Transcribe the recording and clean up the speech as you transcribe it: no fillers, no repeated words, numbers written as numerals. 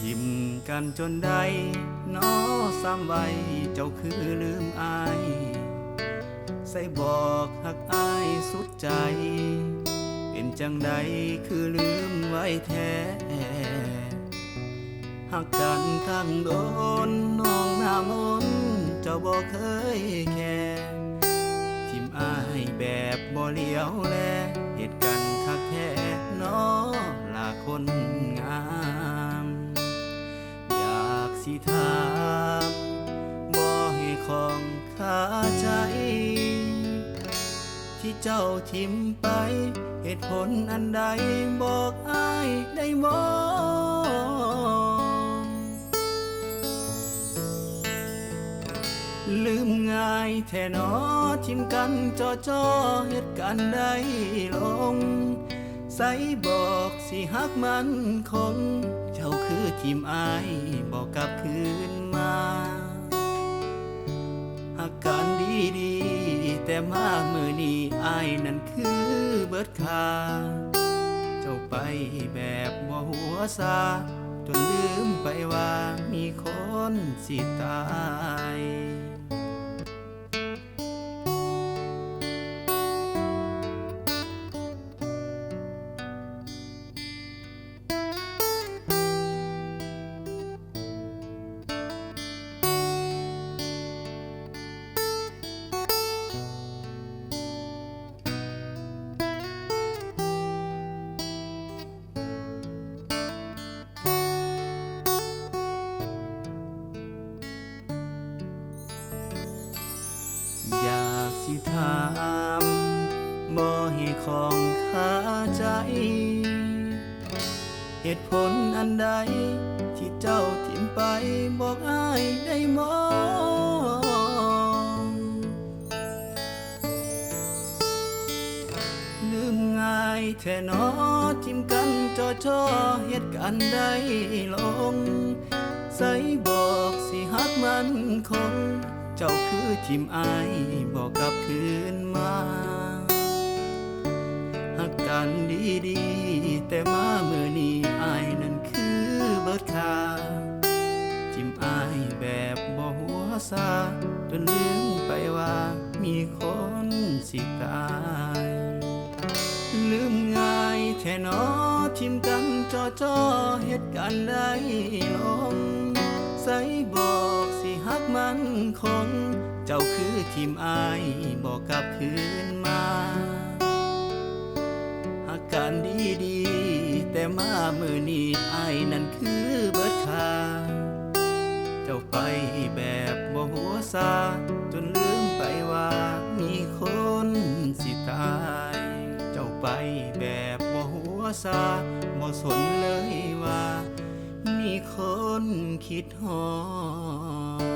ทิมกันจนได้น้อซ้ำไว้เจ้าคือลืมอายใส่บอกหักอายสุดใจเป็นจังใดคือลืมไว้แท้หักกันทั้งโดนน้องหน้ามนเจ้าบ่เคยแค่ทิมอายแบบบ่เลี้ยวแลเหตุกันคักแท้น้อลาคนงามอยากสิถามบ่ให้ของคาใจที่เจ้าทิมไปเหตุผลอันใดบอกอ้ายได้บ่ลืมง่ายแท้หนอทิมกันจ่อเหตุการณ์ใดลงใส่บอกสิฮักมันคงเจ้าคือทิมอายบอกกลับคืนมาอาการดีแต่มามือนี้อายนั่นคือเบิดค่าเจ้าไปแบบบ่หัวซาจนลืมไปว่ามีคนสิตายอยากสิถามบ่ให้ของคาใจเหตุผลอันใดที่เจ้าทิ่มไปบอกอ้ายได้บ่ลืมง่ายแท้หนอทิ่มกันจ่อเหตุการณ์ใดลงใส่บอกสิฮักมันคงเจ้าคือทิมอายบอกกลับคืนมาหักกันดีแต่มามือนี้อายนั่นคือเบิดค่าทิมอายแบบบ่หัวซาจนลืมไปว่ามีคนสิตายลืมง่ายแท้หนอทิมกันจ่อเหตุการณ์ใดลงใส่บอกสิฮักมันคงเจ้าคือทิมอายบอกกลับคืนมาหักกันดีแต่มามือนี้อายนั่นคือเบิดค่าเจ้าไปแบบบ่หัวซาจนลืมไปว่ามีคนสิตายเจ้าไปแบบบ่หัวซาบ่สนเลยว่ามีคนคิดฮอด